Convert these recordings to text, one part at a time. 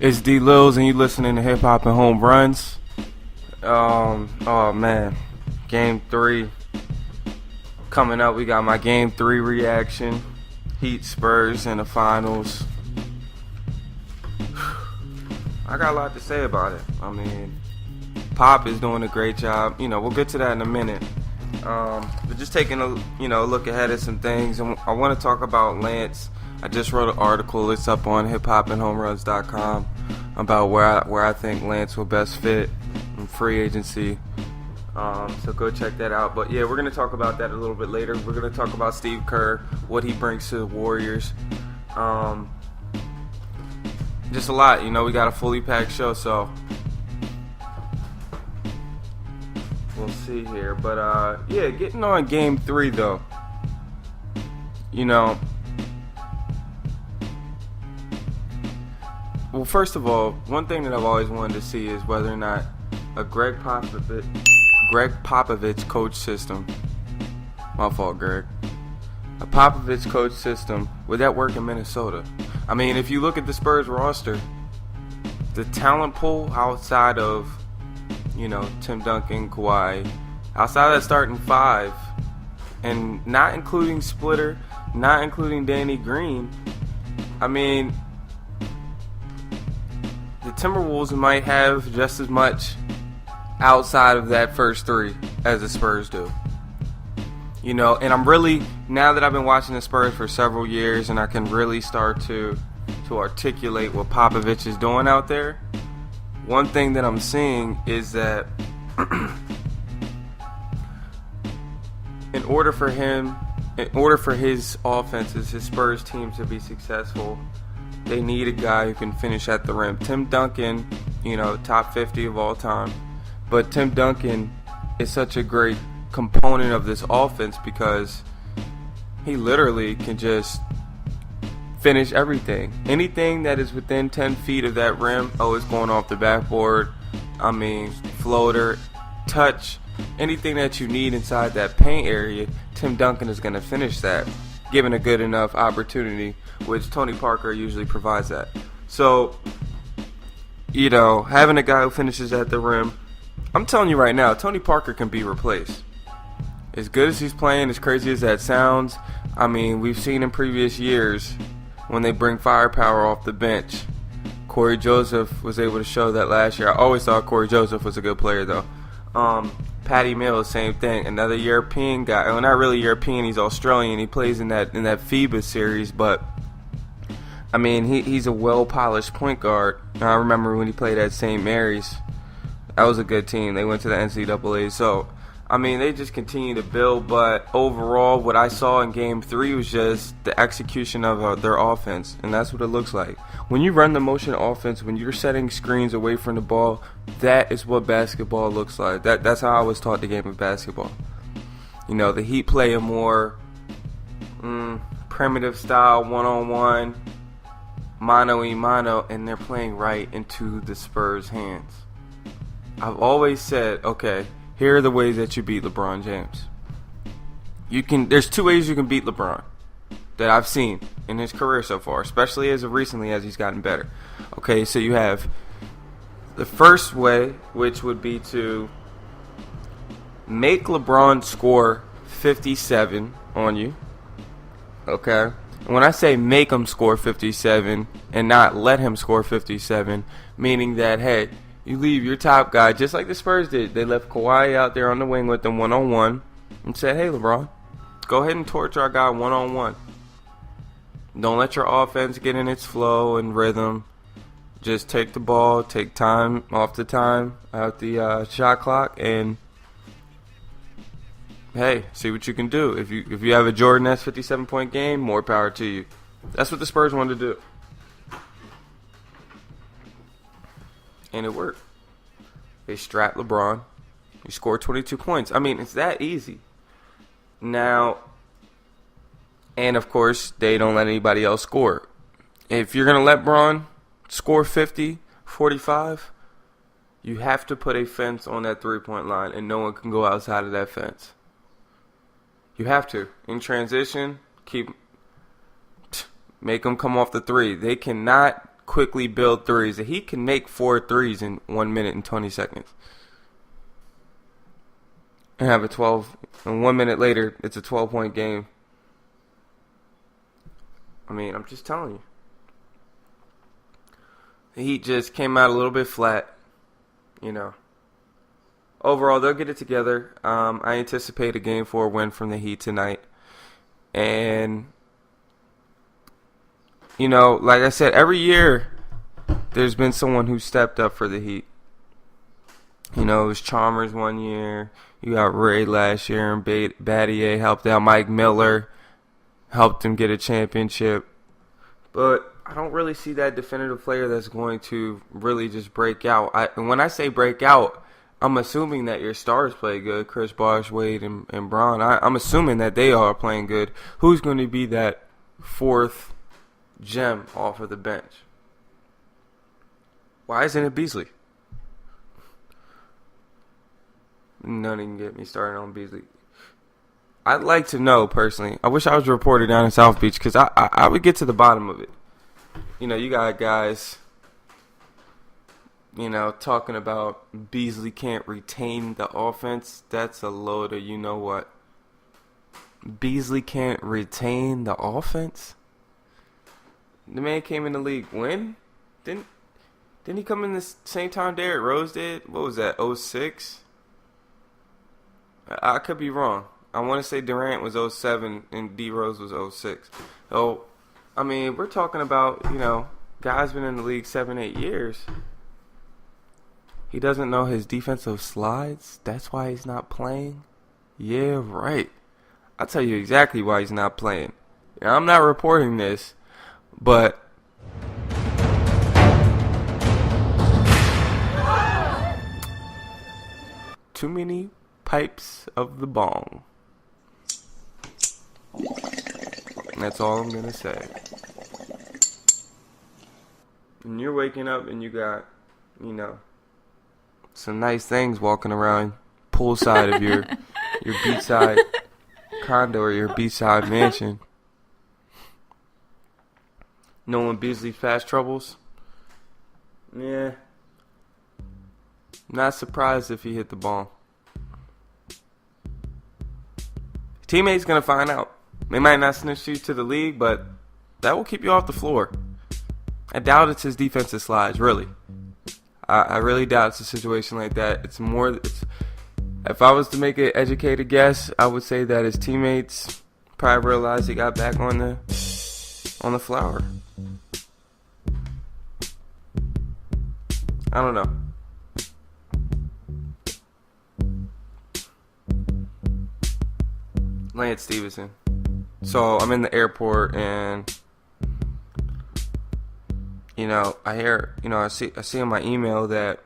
It's DLils and you listening to HipHop and Homeruns. Oh man, Game 3 coming up. We got my Game 3 reaction. Heat Spurs in the finals. I got a lot to say about it. I mean, Pop is doing a great job. We'll get to that in a minute. But just taking a look ahead at some things. I want to talk about Lance. I just wrote an article. It's up on hiphopandhomeruns.com about where I think Lance will best fit in free agency. So go check that out. But yeah, we're going to talk about that a little bit later. We're going to talk about Steve Kerr, what he brings to the Warriors. Just a lot. We got a fully packed show, so we'll see here. But yeah, getting on Game 3 though. Well, first of all, one thing that I've always wanted to see is whether or not a Greg Popovich coach system. My fault, Greg. A Popovich coach system, would that work in Minnesota? I mean, if you look at the Spurs roster, the talent pool outside of, Tim Duncan, Kawhi, outside of that starting five, and not including Splitter, not including Danny Green, I mean, the Timberwolves might have just as much outside of that first three as the Spurs do. And I'm really, now that I've been watching the Spurs for several years and I can really start to articulate what Popovich is doing out there, one thing that I'm seeing is that in order for his offenses, his Spurs team to be successful, they need a guy who can finish at the rim. Tim Duncan, top 50 of all time. But Tim Duncan is such a great component of this offense because he literally can just finish everything. Anything that is within 10 feet of that rim, it's going off the backboard. I mean, floater, touch, anything that you need inside that paint area, Tim Duncan is going to finish that, given a good enough opportunity, which Tony Parker usually provides that. So, having a guy who finishes at the rim, I'm telling you right now, Tony Parker can be replaced. As good as he's playing, as crazy as that sounds, I mean, we've seen in previous years when they bring firepower off the bench. Corey Joseph was able to show that last year. I always thought Corey Joseph was a good player, though. Patty Mills, same thing. Another European guy. Well, not really European. He's Australian. He plays in that FIBA series, but I mean, he's a well-polished point guard. I remember when he played at St. Mary's. That was a good team. They went to the NCAA. So, I mean, they just continue to build. But overall, what I saw in Game 3 was just the execution of their offense. And that's what it looks like. When you run the motion offense, when you're setting screens away from the ball, that is what basketball looks like. That's how I was taught the game of basketball. The Heat play a more primitive style, one-on-one, mano-a-mano, and they're playing right into the Spurs' hands. I've always said, okay, here are the ways that you beat LeBron James. There's two ways you can beat LeBron that I've seen in his career so far, especially as of recently as he's gotten better. Okay, so you have the first way, which would be to make LeBron score 57 on you. Okay? And when I say make him score 57 and not let him score 57, meaning that, hey, you leave your top guy, just like the Spurs did. They left Kawhi out there on the wing with them one-on-one and said, hey, LeBron, go ahead and torch our guy one-on-one. Don't let your offense get in its flow and rhythm. Just take the ball, take time off the time, out the shot clock, and hey, see what you can do. If you have a Jordan-esque 57-point game, more power to you. That's what the Spurs wanted to do. And it worked. They strapped LeBron. He scored 22 points. I mean, it's that easy. Now, and of course, they don't let anybody else score. If you're going to let LeBron score 50, 45, you have to put a fence on that three-point line, and no one can go outside of that fence. You have to. In transition, make them come off the three. They cannot quickly build threes. The Heat can make 4 threes in 1 minute and 20 seconds. And have a 12, and 1 minute later, it's a 12-point game. I mean, I'm just telling you. The Heat just came out a little bit flat, you know. Overall, they'll get it together. I anticipate a Game 4 win from the Heat tonight. And, you know, like I said, every year there's been someone who stepped up for the Heat. You know, it was Chalmers one year. You got Ray last year, and Battier helped out. Mike Miller helped him get a championship. But I don't really see that definitive player that's going to really just break out. And when I say break out, I'm assuming that your stars play good. Chris Bosh, Wade, and Braun. I'm assuming that they are playing good. Who's going to be that fourth gem off of the bench? Why isn't it Beasley? None can get me started on Beasley. I'd like to know, personally. I wish I was a reporter down in South Beach, because I would get to the bottom of it. You know, you got guys, you know, talking about Beasley can't retain the offense. That's a load of you-know-what. Beasley can't retain the offense? The man came in the league when? Didn't he come in the same time Derrick Rose did? What was that, 06? I could be wrong. I want to say Durant was 07 and D Rose was 06. So, I mean, we're talking about, you know, guys been in the league 7-8 years. He doesn't know his defensive slides. That's why he's not playing. Yeah, right. I'll tell you exactly why he's not playing. Now, I'm not reporting this, but too many pipes of the bong. That's all I'm going to say. And you're waking up and you got, you know, some nice things walking around poolside of your beachside condo or your beachside mansion. Knowing Beasley's past troubles? Yeah. Not surprised if he hit the ball. Teammates going to find out. They might not snitch you to the league, but that will keep you off the floor. I doubt it's his defensive slides, really. I really doubt it's a situation like that. If I was to make an educated guess, I would say that his teammates probably realized he got back on the flower. I don't know. Lance Stevenson. So I'm in the airport and, you know, I hear, you know, I see in my email that,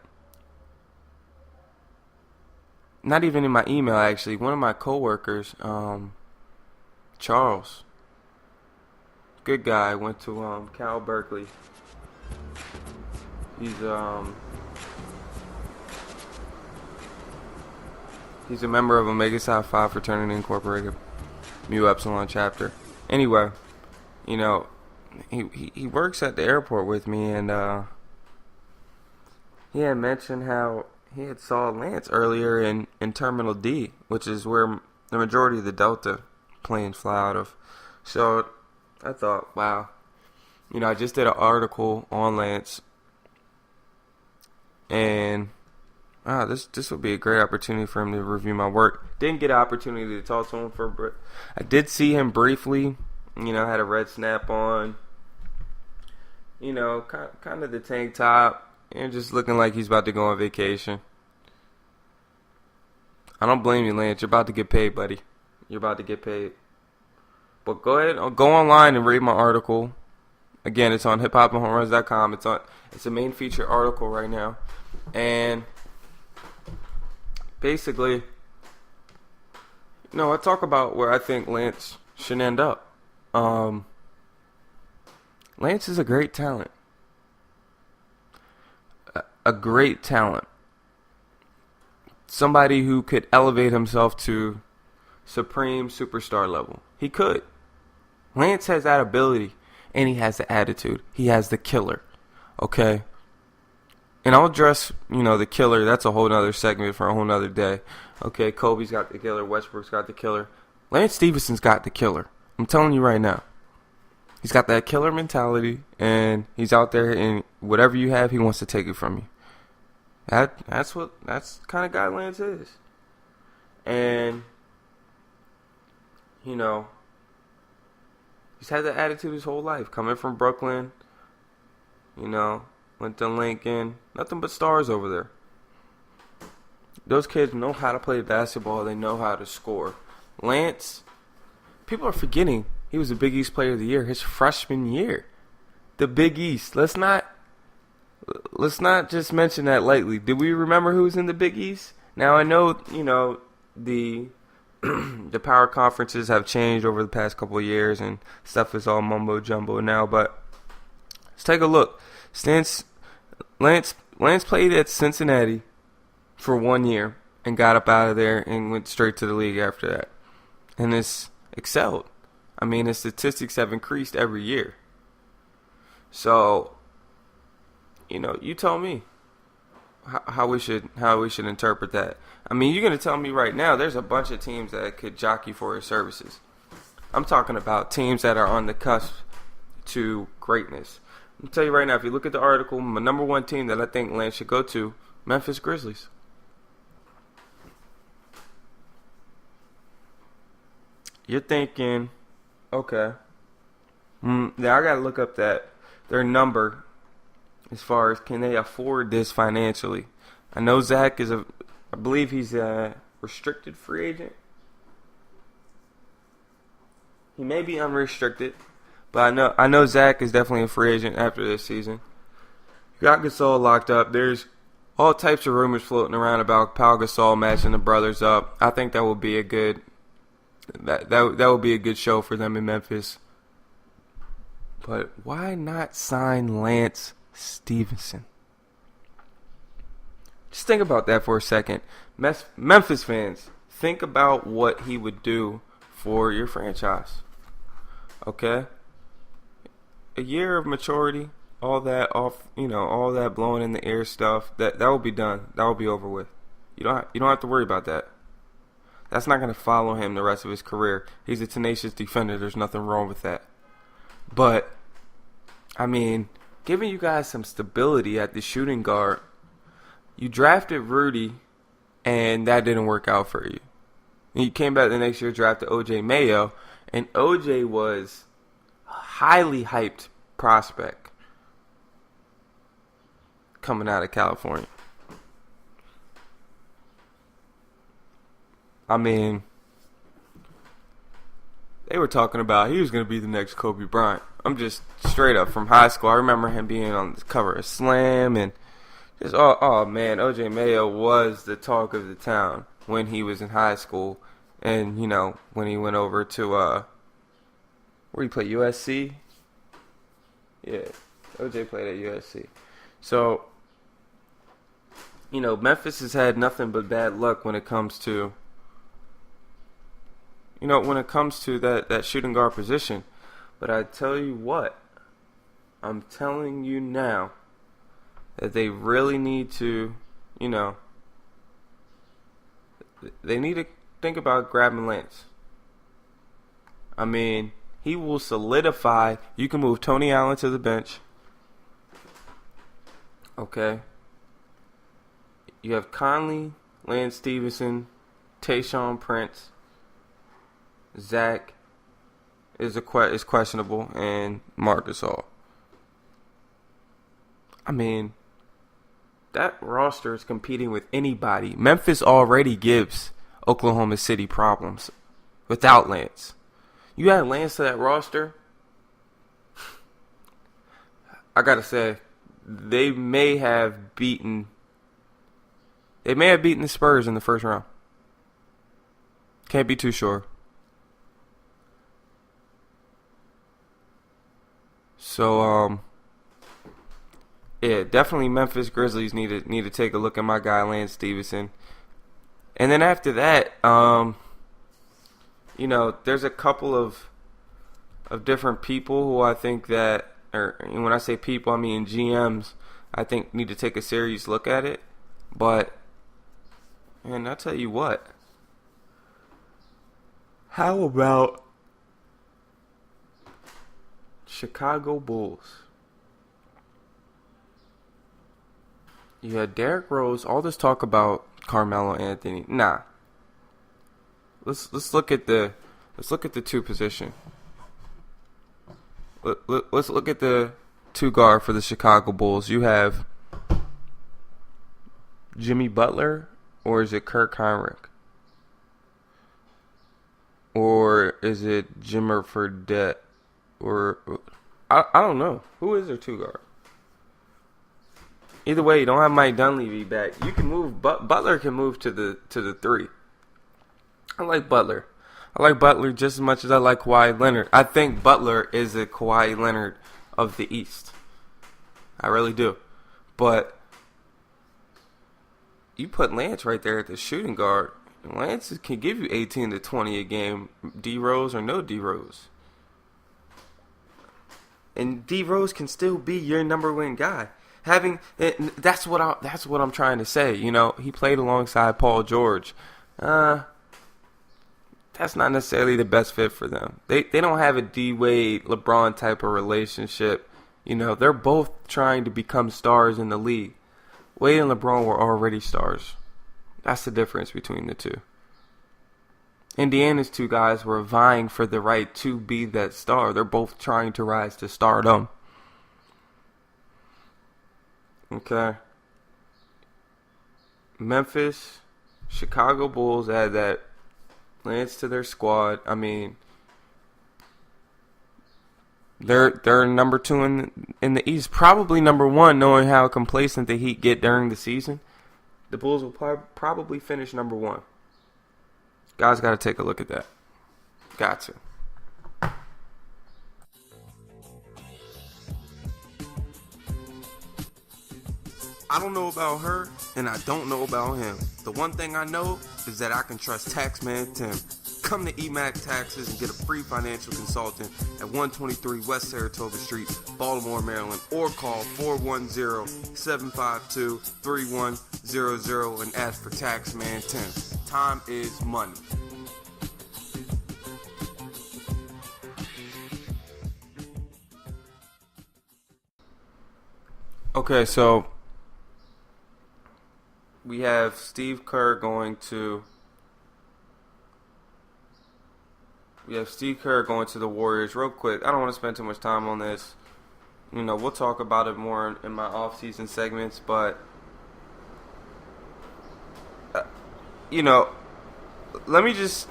not even in my email actually, one of my coworkers, Charles, good guy, went to Cal Berkeley. He's a member of Omega Psi Phi Fraternity Incorporated, Mu Epsilon chapter. Anyway, you know, he works at the airport with me, and he had mentioned how he had saw Lance earlier in Terminal D, which is where the majority of the Delta planes fly out of. So I thought, wow, you know, I just did an article on Lance, and this would be a great opportunity for him to review my work. Didn't get an opportunity to talk to him I did see him briefly. You know, had a red snap on. You know, kind of the tank top, and just looking like he's about to go on vacation. I don't blame you, Lance. You're about to get paid, buddy. You're about to get paid. But go ahead, go online and read my article. Again, it's on hiphopandhomeruns.com. It's a main feature article right now, and basically, you know, I talk about where I think Lance should end up. Lance is a great talent. A great talent. Somebody who could elevate himself to supreme superstar level. He could. Lance has that ability, and he has the attitude. He has the killer. Okay. And I'll address, the killer. That's a whole nother segment for a whole nother day. Okay, Kobe's got the killer. Westbrook's got the killer. Lance Stevenson's got the killer. I'm telling you right now. He's got that killer mentality, and he's out there, and whatever you have, he wants to take it from you. That's the kind of guy Lance is. And, he's had that attitude his whole life. Coming from Brooklyn, went to Lincoln. Nothing but stars over there. Those kids know how to play basketball. They know how to score. Lance, people are forgetting he was the Big East Player of the Year his freshman year. The Big East. Let's not just mention that lightly. Did we remember who was in the Big East? Now I know, the the power conferences have changed over the past couple of years and stuff is all mumbo jumbo now, but let's take a look. Lance played at Cincinnati for 1 year and got up out of there and went straight to the league after that. And it's excelled. I mean, his statistics have increased every year. So, you tell me how we should interpret that. I mean, you're going to tell me right now there's a bunch of teams that could jockey for his services. I'm talking about teams that are on the cusp to greatness. I'll tell you right now, if you look at the article, my number one team that I think Lance should go to, Memphis Grizzlies. You're thinking, okay, now I got to look up their number as far as can they afford this financially. I know Zach I believe he's a restricted free agent. He may be unrestricted. But I know Zach is definitely a free agent after this season. You got Gasol locked up. There's all types of rumors floating around about Pau Gasol matching the brothers up. I think that will be a good that will be a good show for them in Memphis. But why not sign Lance Stevenson? Just think about that for a second. Memphis fans, think about what he would do for your franchise. Okay? A year of maturity, all that blowing in the air stuff, that will be done. That will be over with. You don't have to worry about that. That's not going to follow him the rest of his career. He's a tenacious defender. There's nothing wrong with that. But, I mean, giving you guys some stability at the shooting guard, you drafted Rudy, and that didn't work out for you. And you came back the next year, drafted O.J. Mayo, and O.J. was highly hyped prospect coming out of California. I mean, they were talking about he was going to be the next Kobe Bryant. I'm just straight up from high school. I remember him being on the cover of Slam and just, oh man, O.J. Mayo was the talk of the town when he was in high school. And, when he went over to, where he played, USC? Yeah, O.J. played at USC. So, Memphis has had nothing but bad luck when it comes to, that shooting guard position. But I tell you what, I'm telling you now that they really need to, they need to think about grabbing Lance. I mean, he will solidify. You can move Tony Allen to the bench. Okay. You have Conley, Lance Stevenson, Tayshaun Prince. Zach is questionable, and Marc Gasol. I mean, that roster is competing with anybody. Memphis already gives Oklahoma City problems without Lance. You add Lance to that roster, I gotta say, they may have beaten the Spurs in the first round. Can't be too sure. So, yeah, definitely Memphis Grizzlies need to take a look at my guy Lance Stevenson. And then after that, there's a couple of different people who I think that and when I say people, I mean GMs, I think need to take a serious look at it. But, man, I'll tell you what. How about Chicago Bulls? You had Derrick Rose, all this talk about Carmelo Anthony. Nah. Let's look at the two position. Let's look at the two guard for the Chicago Bulls. You have Jimmy Butler, or is it Kirk Heinrich? Or is it Jimmer Fredette? Or I don't know. Who is their two guard? Either way, you don't have Mike Dunleavy back. You can move. Butler can move to the 3. I like Butler. I like Butler just as much as I like Kawhi Leonard. I think Butler is the Kawhi Leonard of the East. I really do. But you put Lance right there at the shooting guard. Lance can give you 18 to 20 a game, D-Rose or no D-Rose. And D-Rose can still be your number one guy. That's what I'm trying to say. You know, he played alongside Paul George. That's not necessarily the best fit for them. They don't have a D-Wade, LeBron type of relationship. You know, they're both trying to become stars in the league. Wade and LeBron were already stars. That's the difference between the two. Indiana's two guys were vying for the right to be that star. They're both trying to rise to stardom. Okay. Memphis, Chicago Bulls add that Lance to their squad. I mean, they're number 2 in the East, probably number 1, knowing how complacent the Heat get during the season. The Bulls will probably finish number 1. Guys, got to take a look at that. Got to. I don't know about her, and I don't know about him. The one thing I know is that I can trust Taxman Tim. Come to EMAC Taxes and get a free financial consultant at 123 West Saratoga Street, Baltimore, Maryland, or call 410-752-3100 and ask for Taxman Tim. Time is money. Okay, so we have Steve Kerr going to the Warriors. Real quick, I don't want to spend too much time on this. You know, we'll talk about it more in my off-season segments, but you know, let me just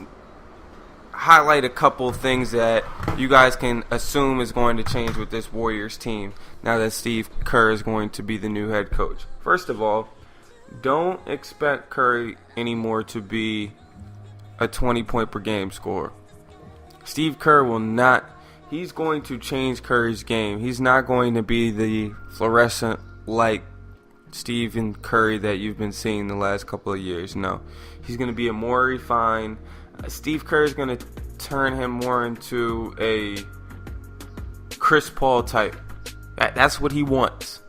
highlight a couple things that you guys can assume is going to change with this Warriors team now that Steve Kerr is going to be the new head coach. First of all, don't expect Curry anymore to be a 20-point per game scorer. Steve Kerr will not. He's going to change Curry's game. He's not going to be the fluorescent like Stephen Curry that you've been seeing the last couple of years. No. He's going to be a more refined. Steve Kerr is going to turn him more into a Chris Paul type. That's what he wants.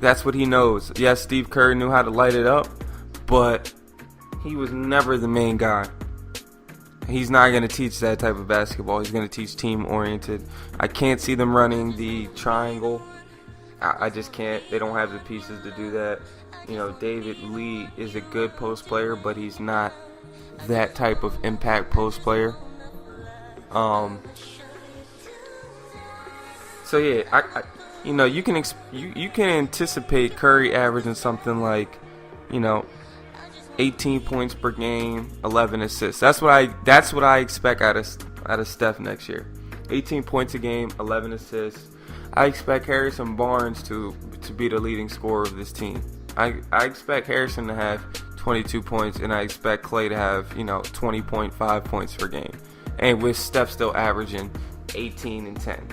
That's what he knows. Yes, Steve Kerr knew how to light it up, but he was never the main guy. He's not going to teach that type of basketball. He's going to teach team-oriented. I can't see them running the triangle. I just can't. They don't have the pieces to do that. You know, David Lee is a good post player, but he's not that type of impact post player. So yeah, you know, you can anticipate Curry averaging something like, you know, 18 points per game, 11 assists. That's what I expect out of Steph next year. 18 points a game, 11 assists. I expect Harrison Barnes to be the leading scorer of this team. I expect Harrison to have 22 points, and I expect Klay to have, you know, 20.5 points per game. And with Steph still averaging 18 and 10.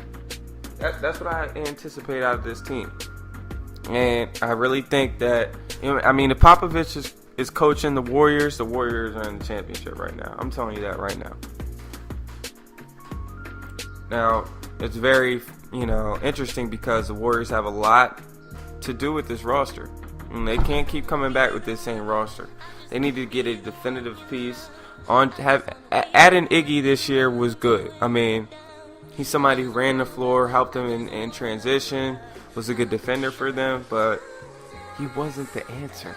That's what I anticipate out of this team. And I really think that, you know, I mean, if Popovich is coaching the Warriors are in the championship right now. I'm telling you that right now. Now, it's very, interesting because the Warriors have a lot to do with this roster. And they can't keep coming back with this same roster. They need to get a definitive piece. Adding Iggy this year was good. I mean, he's somebody who ran the floor, helped them in transition, was a good defender for them, but he wasn't the answer.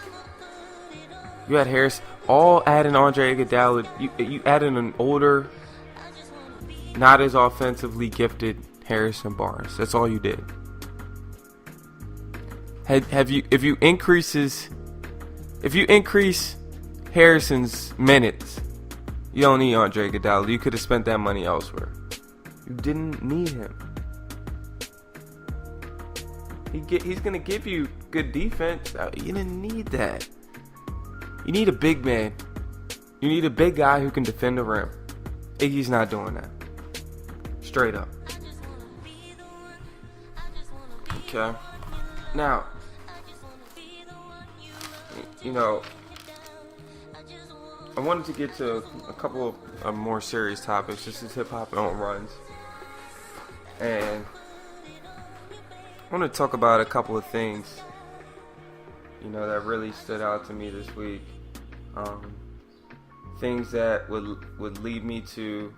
You had Harris, all adding Andre Iguodala. You added an older, not as offensively gifted Harrison Barnes. That's all you did. If you increase Harrison's minutes, you don't need Andre Iguodala. You could have spent that money elsewhere. You didn't need him. He's gonna give you good defense. You didn't need that. You need a big man. You need a big guy who can defend the rim. Iggy's not doing that. Straight up. Okay. Now, I wanted to get to a couple of more serious topics. This is hip-hop Homeruns. And I want to talk about a couple of things, that really stood out to me this week. Things that would lead me to,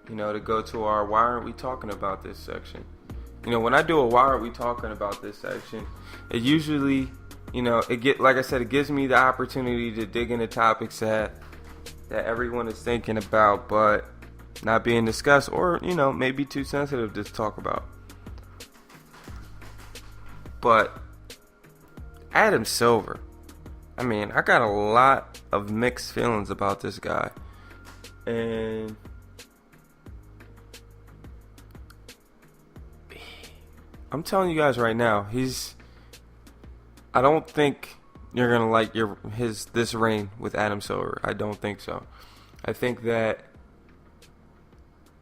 to go to our why aren't we talking about this section. When I do a why aren't we talking about this section, it usually, it gives me the opportunity to dig into topics that everyone is thinking about, but not being discussed, or maybe too sensitive to talk about. But Adam Silver, I got a lot of mixed feelings about this guy, and I'm telling you guys right now, I don't think you're gonna like this reign with Adam Silver. I don't think so. I think that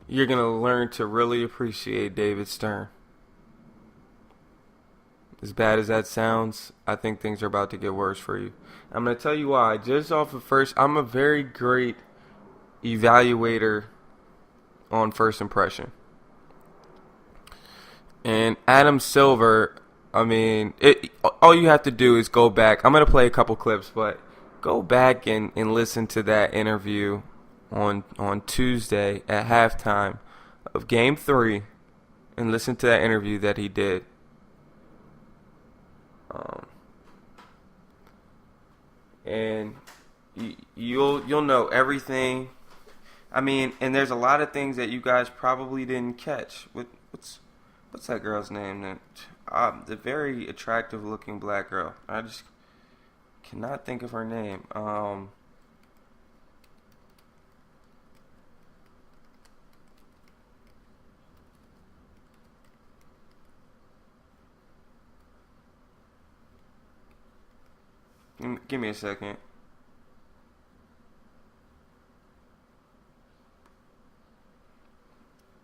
you're gonna learn to really appreciate David Stern. As bad as that sounds, I think things are about to get worse for you. I'm gonna tell you why. Just off of I'm a very great evaluator on first impression. And Adam Silver, all you have to do is go back. I'm going to play a couple clips, but go back and listen to that interview on Tuesday at halftime of Game 3 and listen to that interview that he did. And you'll know everything. And there's a lot of things that you guys probably didn't catch. What's that girl's name? The very attractive looking black girl. I just cannot think of her name. Give me a second.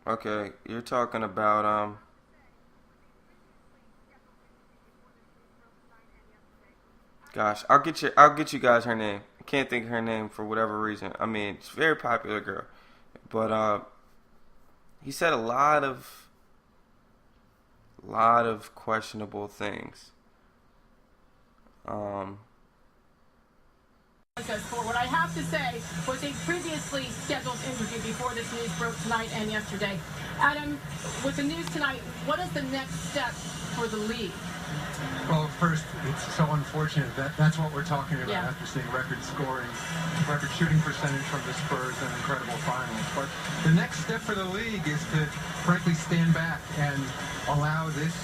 Okay, you're talking about gosh, I'll get you guys her name. I can't think of her name for whatever reason. It's a very popular girl, but he said a lot of questionable things. For what I have to say was a previously scheduled interview before this news broke tonight and yesterday. Adam, with the news tonight, what is the next step for the league? Well, first, it's so unfortunate that's what we're talking about after seeing record shooting percentage from the Spurs and incredible finals. But the next step for the league is to, frankly, stand back and allow this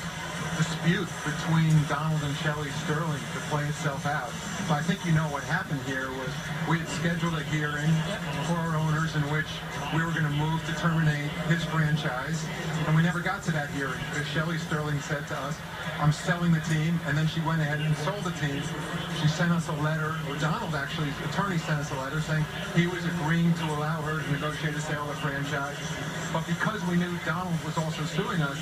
dispute between Donald and Shelley Sterling to play itself out. So I think what happened here was we had scheduled a hearing for our owners in which we were going to move to terminate his franchise, and we never got to that hearing because Shelley Sterling said to us, I'm selling the team, and then she went ahead and sold the team. She sent us a letter, or Donald actually, his attorney sent us a letter saying he was agreeing to allow her to negotiate a sale of the franchise. But because we knew Donald was also suing us,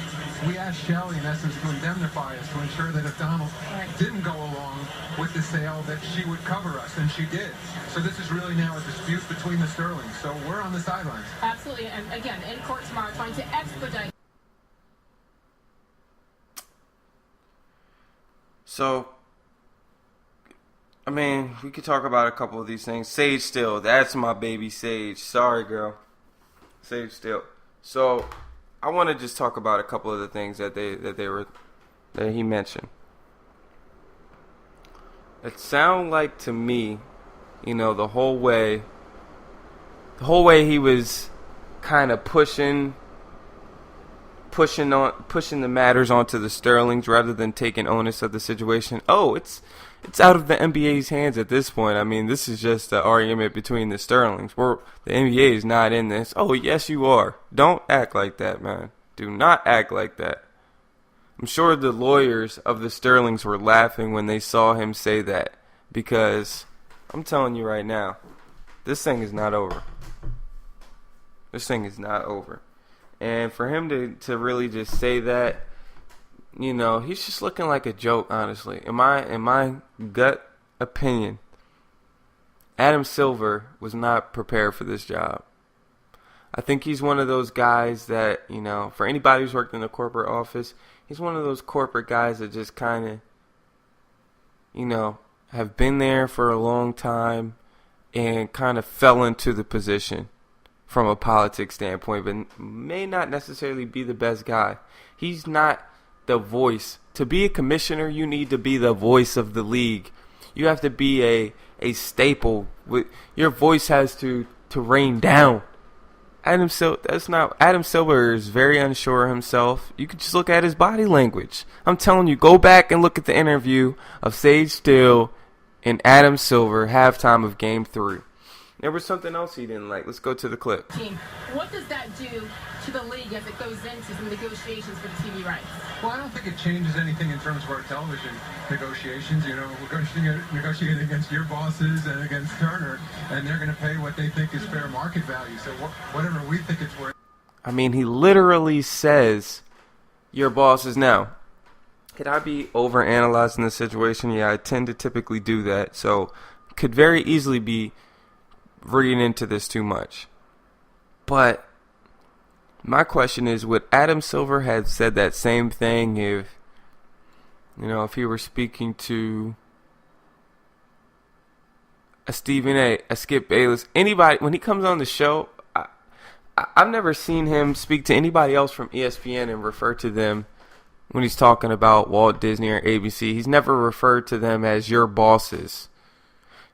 we asked Shelley, in essence, to indemnify us to ensure that if Donald didn't go along with the sale, that that she would cover us, and she did. So this is really now a dispute between the Sterlings. So we're on the sidelines. Absolutely, and again, in court tomorrow, trying to expedite. So, I mean, we could talk about a couple of these things. Sage Steele, that's my baby Sage. Sorry, girl. Sage Steele. So, I want to just talk about a couple of the things that he mentioned. It sounded like to me, the whole way he was kind of pushing the matters onto the Sterlings rather than taking onus of the situation. Oh, it's out of the NBA's hands at this point. I mean, this is just an argument between the Sterlings. The NBA is not in this. Oh, yes, you are. Don't act like that, man. Do not act like that. I'm sure the lawyers of the Sterlings were laughing when they saw him say that, because I'm telling you right now, this thing is not over. This thing is not over. And for him to really just say that, he's just looking like a joke, honestly. In my gut opinion, Adam Silver was not prepared for this job. I think he's one of those guys that, for anybody who's worked in a corporate office, he's one of those corporate guys that just kind of, have been there for a long time and kind of fell into the position from a politics standpoint, but may not necessarily be the best guy. He's not the voice. To be a commissioner, you need to be the voice of the league. You have to be a staple. Your voice has to rain down. Adam Silver is very unsure of himself. You can just look at his body language. I'm telling you, go back and look at the interview of Sage Steele and Adam Silver halftime of Game 3. There was something else he didn't like. Let's go to the clip. What does that do to the league as it goes into some negotiations for the TV rights? Well, I don't think it changes anything in terms of our television negotiations. We're negotiating against your bosses and against Turner, and they're going to pay what they think is fair market value. So whatever we think it's worth. I mean, he literally says your bosses. Now, could I be overanalyzing the situation? Yeah, I tend to typically do that. So could very easily be reading into this too much. But my question is, would Adam Silver have said that same thing if he were speaking to a Stephen A, a Skip Bayless, anybody, when he comes on the show? I've never seen him speak to anybody else from ESPN and refer to them when he's talking about Walt Disney or ABC. He's never referred to them as your bosses.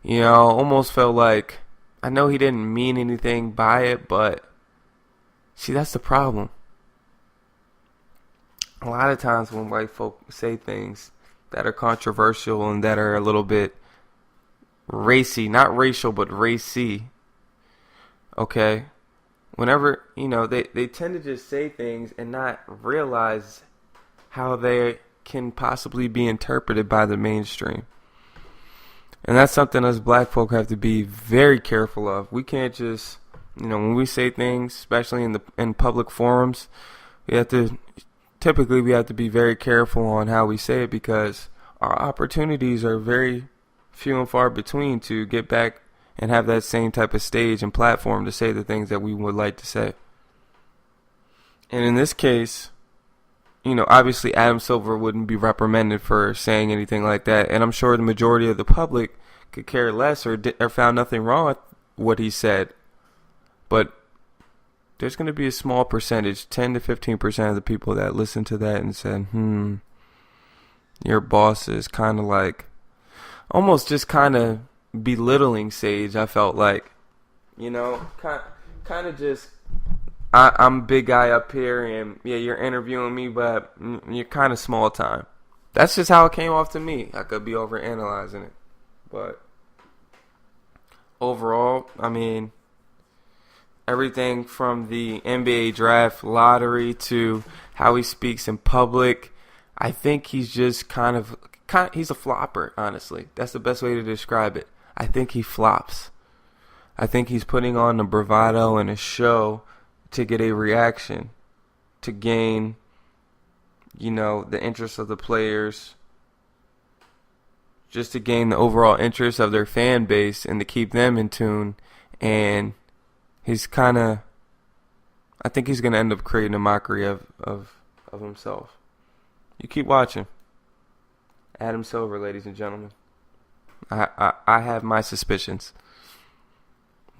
Almost felt like, I know he didn't mean anything by it, but see, that's the problem. A lot of times when white folk say things that are controversial and that are a little bit racy, not racial, but racy, okay? Whenever, they tend to just say things and not realize how they can possibly be interpreted by the mainstream. And that's something us black folk have to be very careful of. We can't just, when we say things, especially in public forums, we have to be very careful on how we say it, because our opportunities are very few and far between to get back and have that same type of stage and platform to say the things that we would like to say. And in this case, obviously Adam Silver wouldn't be reprimanded for saying anything like that, and I'm sure the majority of the public could care less or found nothing wrong with what he said. But there's going to be a small percentage, 10 to 15% of the people that listen to that and said, your boss is kind of like, almost just kind of belittling Sage. I felt like, kind of just, I'm a big guy up here, and yeah, you're interviewing me, but you're kind of small time. That's just how it came off to me. I could be overanalyzing it, but overall, I mean, everything from the NBA draft lottery to how he speaks in public, I think he's just kind of he's a flopper, honestly. That's the best way to describe it. I think he flops. I think he's putting on a bravado and a show to get a reaction, to gain, the interest of the players, just to gain the overall interest of their fan base and to keep them in tune. And he's kind of, I think he's going to end up creating a mockery of himself. You keep watching. Adam Silver, ladies and gentlemen. I have my suspicions.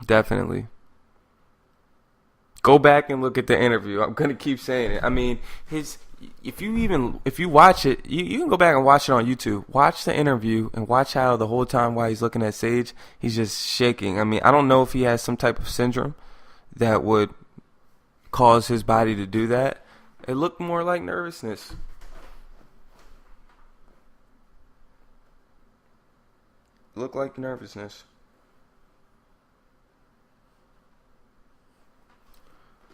Definitely. Go back and look at the interview. I'm gonna keep saying it. I mean, if you watch it, you can go back and watch it on YouTube. Watch the interview and watch how the whole time while he's looking at Sage, he's just shaking. I mean, I don't know if he has some type of syndrome that would cause his body to do that. It looked more like nervousness. Looked like nervousness.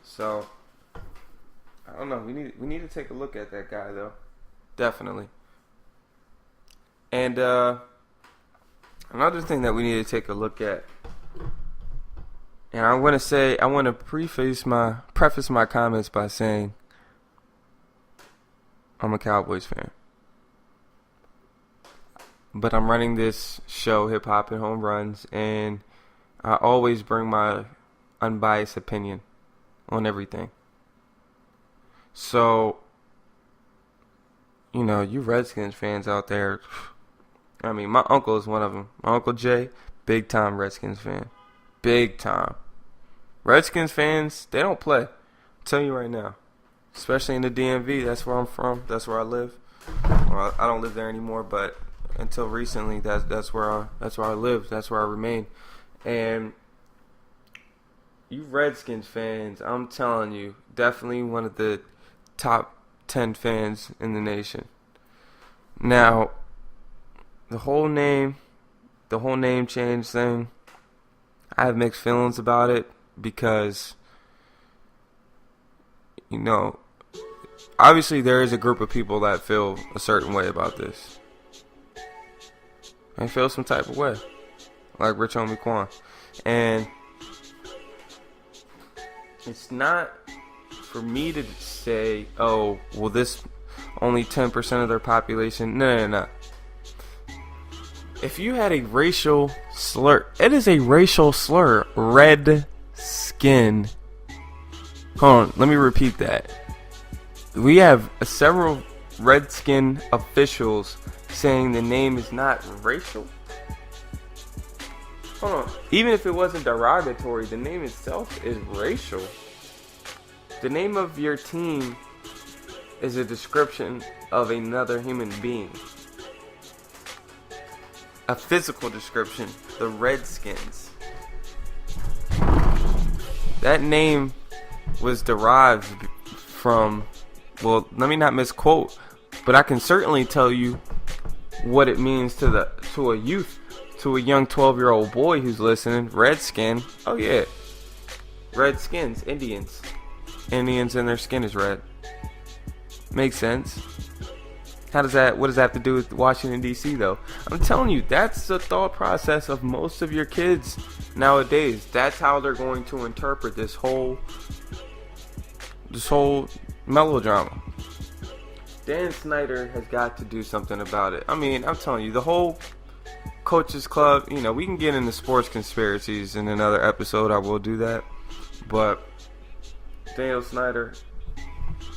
So, I don't know. We need to take a look at that guy, though. Definitely. And another thing that we need to take a look at, and I want to preface my comments by saying I'm a Cowboys fan, but I'm running this show, Hip Hop and Home Runs, and I always bring my unbiased opinion on everything. So, you Redskins fans out there, I mean, my uncle is one of them. My Uncle Jay, big time Redskins fan. Big time. Redskins fans, they don't play. I'll tell you right now. Especially in the DMV, that's where I'm from. That's where I live. Well, I don't live there anymore, but until recently, that's where I lived. That's where I remained. And you Redskins fans, I'm telling you, definitely one of the top 10 fans in the nation. Now, the whole name change thing, I have mixed feelings about it because, obviously there is a group of people that feel a certain way about this. They feel some type of way, like Rich Homie Quan. And it's not for me to say, oh, well, this only 10% of their population. No. If you had a racial slur, it is a racial slur. Red skin. Hold on, let me repeat that. We have several Redskin officials saying the name is not racial. Hold on. Even if it wasn't derogatory, the name itself is racial. The name of your team is a description of another human being. A physical description. The Redskins. That name was derived from, well, let me not misquote, but I can certainly tell you what it means to a youth, to a young 12-year-old boy who's listening. Redskin. Oh yeah. Redskins, Indians. Indians and their skin is red. Makes sense. What does that have to do with Washington, D.C. though? I'm telling you, that's the thought process of most of your kids nowadays. That's how they're going to interpret this whole melodrama. Dan Snyder has got to do something about it. I mean, I'm telling you, the whole Coaches Club, we can get into sports conspiracies in another episode. I will do that. But Daniel Snyder,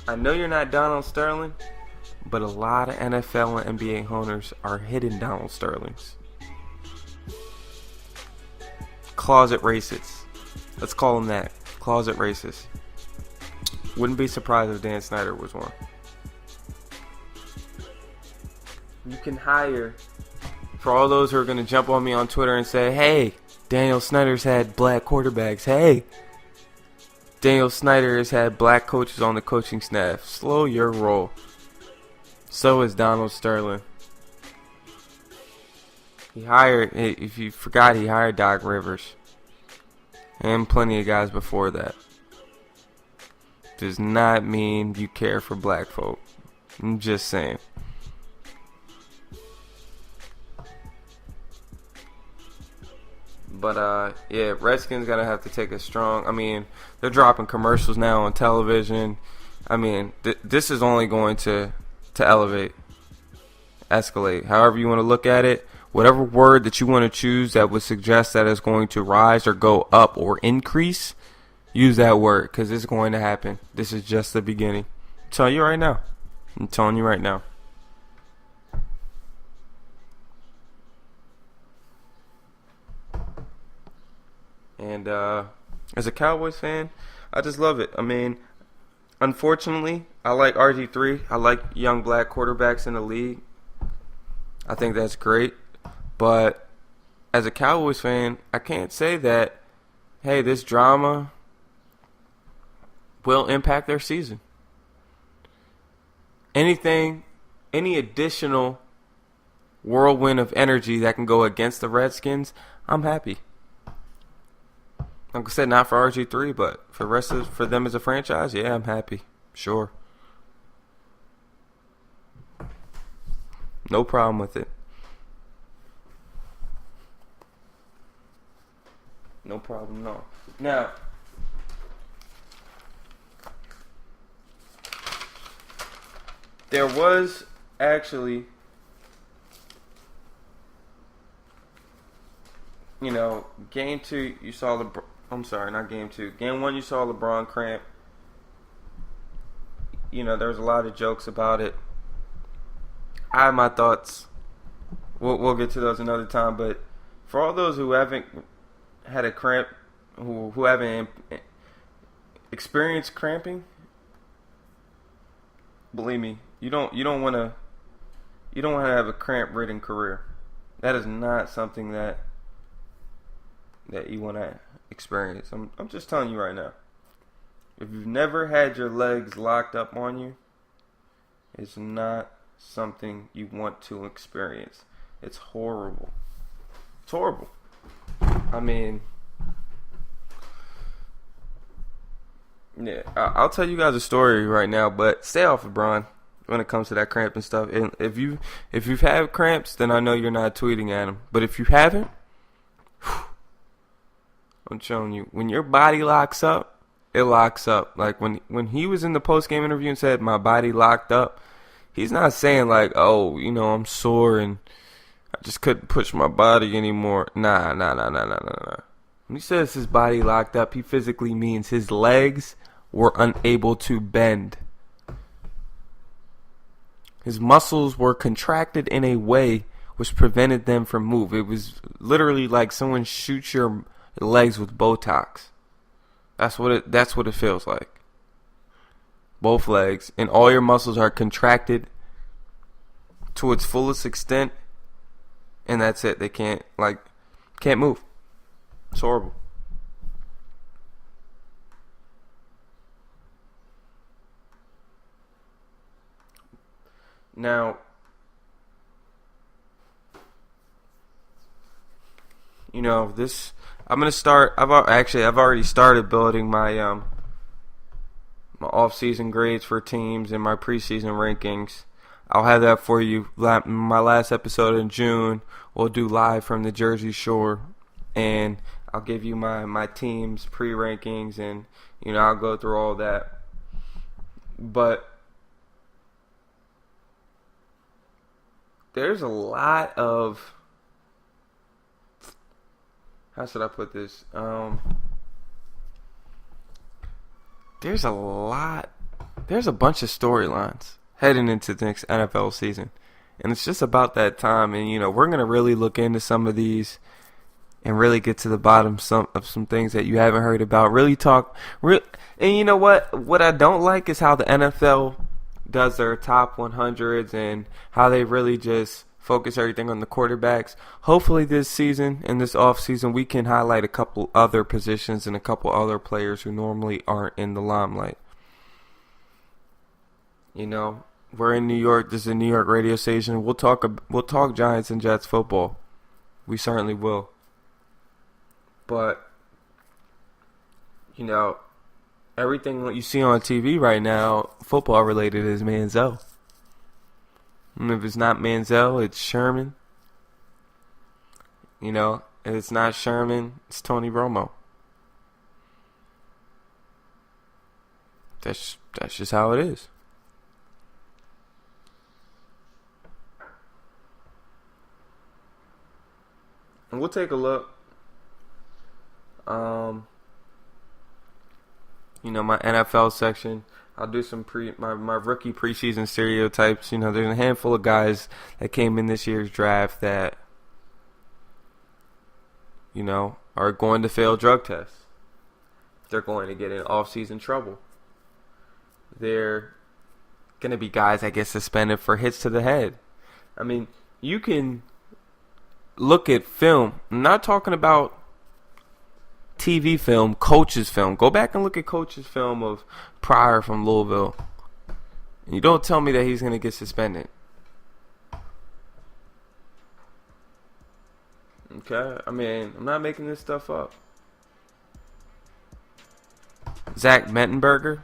I know you're not Donald Sterling, but a lot of NFL and NBA owners are hidden Donald Sterlings. Closet racists. Let's call them that. Closet racists. Wouldn't be surprised if Dan Snyder was one. You can hire, for all those who are going to jump on me on Twitter and say, hey, Daniel Snyder's had black quarterbacks. Hey, Daniel Snyder has had black coaches on the coaching staff. Slow your roll. So is Donald Sterling. He hired, if you forgot, he hired Doc Rivers. And plenty of guys before that. Does not mean you care for black folk. I'm just saying. But, yeah, Redskins gotta have to take a strong, they're dropping commercials now on television. This is only going to elevate, escalate, however you want to look at it. whatever word that you want to choose that would suggest that it's going to rise or go up or increase, use that word, because it's going to happen. This is just the beginning. I'm telling you right now. I'm telling you right now. And as a Cowboys fan, I just love it. I mean, unfortunately, I like RG3. I like young black quarterbacks in the league. I think that's great. But as a Cowboys fan, I can't say that, hey, this drama will impact their season. Any additional whirlwind of energy that can go against the Redskins, I'm happy. Like I said, not for RG3, but for them as a franchise, yeah, I'm happy. Sure. No problem with it. No problem, no. Now, there was actually, game 2, you saw Game 1, you saw LeBron cramp. There was a lot of jokes about it. I have my thoughts. We'll get to those another time. But for all those who haven't had a cramp, who haven't experienced cramping, believe me, you don't want to have a cramp-ridden career. That is not something that you want to experience. I'm just telling you right now. If you've never had your legs locked up on you, it's not something you want to experience. It's horrible. It's horrible. I mean, yeah, I'll tell you guys a story right now, but stay off of LeBron when it comes to that cramp and stuff. And if you've had cramps, then I know you're not tweeting at him. But if you haven't, I'm showing you, when your body locks up, it locks up. Like when he was in the post-game interview and said, my body locked up, he's not saying like, oh, I'm sore and I just couldn't push my body anymore. Nah. When he says his body locked up, he physically means his legs were unable to bend. His muscles were contracted in a way which prevented them from move. It was literally like someone shoots your legs with Botox. That's what it feels like. Both legs, and all your muscles are contracted to its fullest extent, and that's it. They can't move. It's horrible. Now, this, I'm gonna start. I've already started building my my off-season grades for teams and my preseason rankings. I'll have that for you. My last episode in June, we'll do live from the Jersey Shore, and I'll give you my team's pre-rankings, and I'll go through all that. But there's a lot of, how should I put this? There's a bunch of storylines heading into the next NFL season. And it's just about that time. And, we're going to really look into some of these and really get to the bottom of some things that you haven't heard about. And you know what? What I don't like is how the NFL does their top 100s and how they really just focus everything on the quarterbacks. Hopefully this season and this off season we can highlight a couple other positions and a couple other players who normally aren't in the limelight. We're in New York. This is a New York radio station. We'll talk Giants and Jets football. We certainly will. But everything that you see on TV right now, football related, is Manziel. And if it's not Manziel, it's Sherman. If it's not Sherman, it's Tony Romo. That's just how it is. And we'll take a look. My NFL section. I'll do some my rookie preseason stereotypes. There's a handful of guys that came in this year's draft that, are going to fail drug tests. They're going to get in off-season trouble. They're going to be guys that get suspended for hits to the head. I mean, you can look at film. I'm not talking about TV film, coach's film. Go back and look at coach's film of Pryor from Louisville. And you don't tell me that he's going to get suspended. Okay? I mean, I'm not making this stuff up. Zach Mettenberger.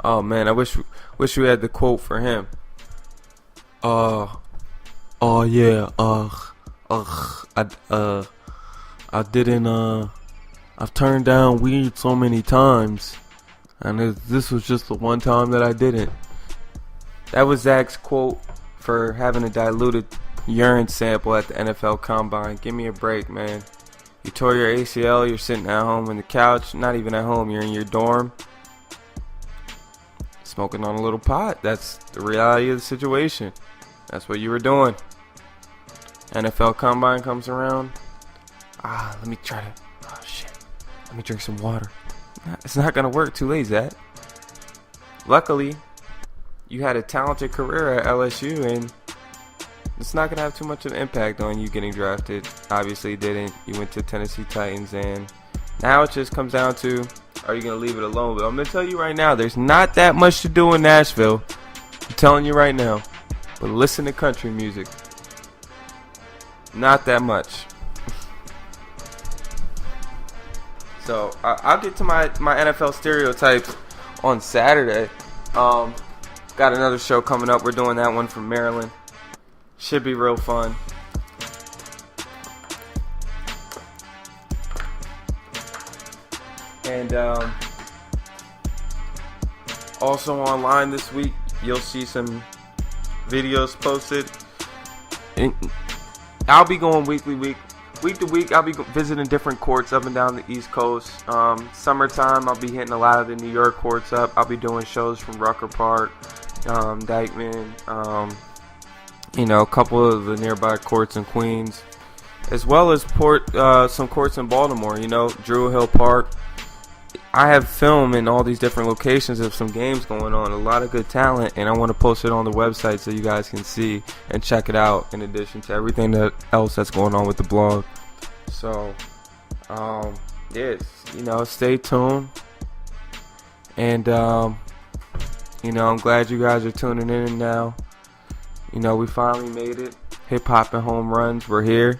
Oh man, I wish we had the quote for him. I've turned down weed so many times, and this was just the one time that I didn't. That was Zach's quote for having a diluted urine sample at the NFL Combine. Give me a break, man. You tore your ACL, you're sitting at home on the couch, not even at home, you're in your dorm, smoking on a little pot. That's the reality of the situation. That's what you were doing. NFL Combine comes around. Let me drink some water. It's not going to work. Too late, Zach. Luckily, you had a talented career at LSU, and it's not going to have too much of an impact on you getting drafted. Obviously, it didn't. You went to Tennessee Titans, and now it just comes down to, are you going to leave it alone? But I'm going to tell you right now, there's not that much to do in Nashville. I'm telling you right now. But listen to country music. Not that much. So I'll get to my NFL stereotypes on Saturday. Got another show coming up. We're doing that one from Maryland. Should be real fun. And also online this week, you'll see some videos posted. And I'll be going week to week. I'll be visiting different courts up and down the East Coast. Summertime, I'll be hitting a lot of the New York courts up. I'll be doing shows from Rucker Park, Dykeman, a couple of the nearby courts in Queens, as well as some courts in Baltimore. Drew Hill Park. I have film in all these different locations of some games going on. A lot of good talent, and I want to post it on the website so you guys can see and check it out. In addition to everything else that's going on with the blog. So, stay tuned. And I'm glad you guys are tuning in now. We finally made it. Hip Hop and Home Runs. We're here.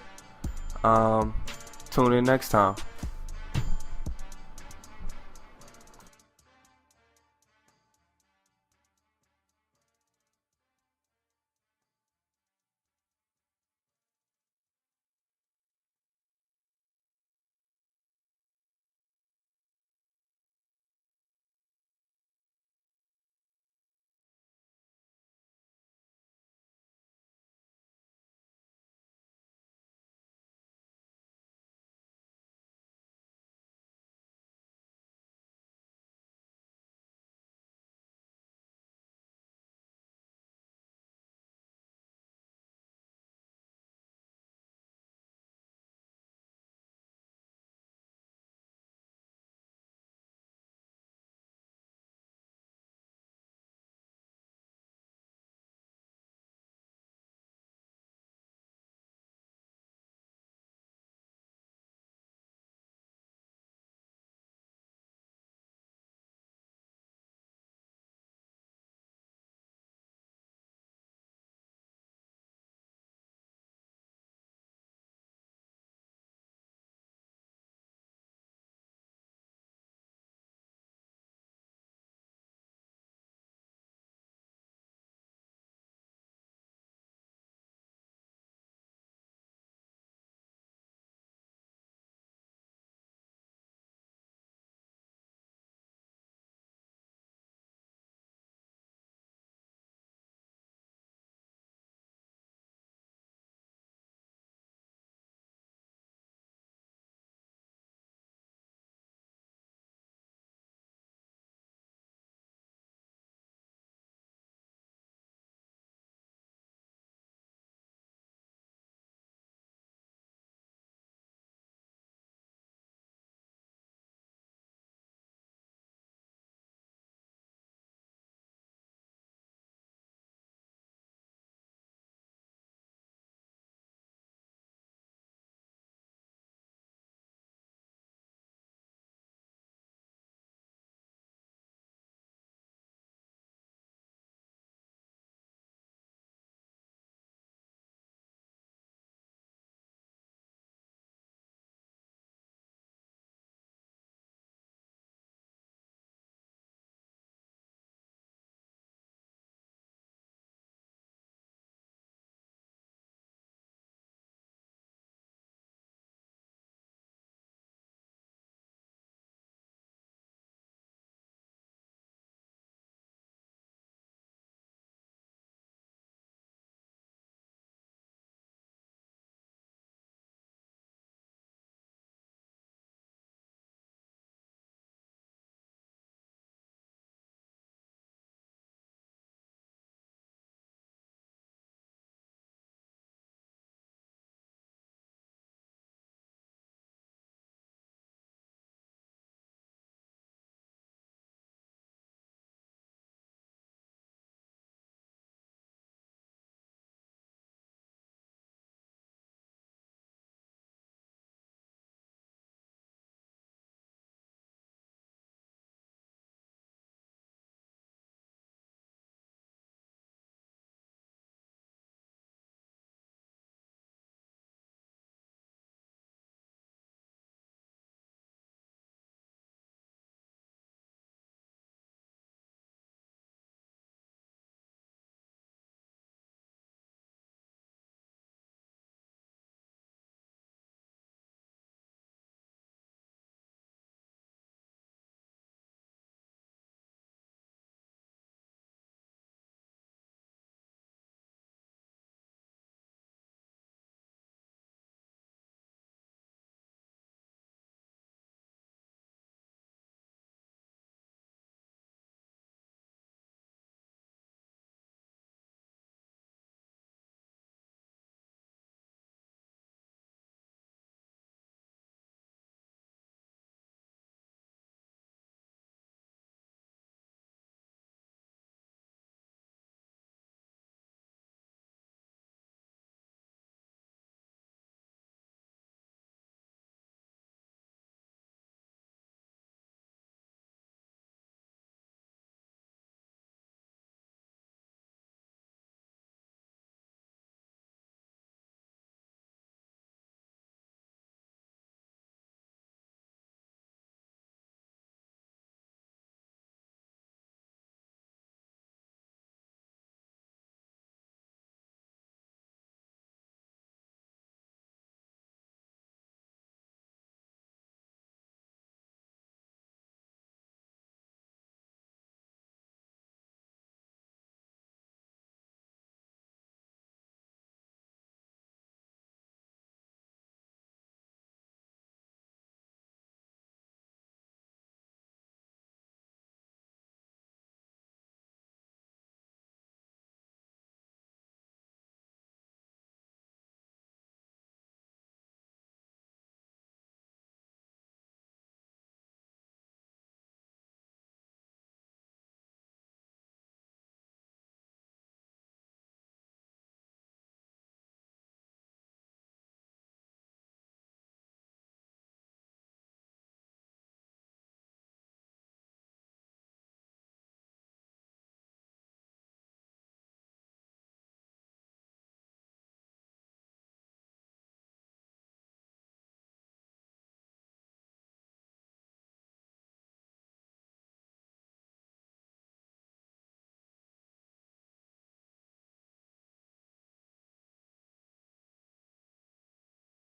Tune in next time.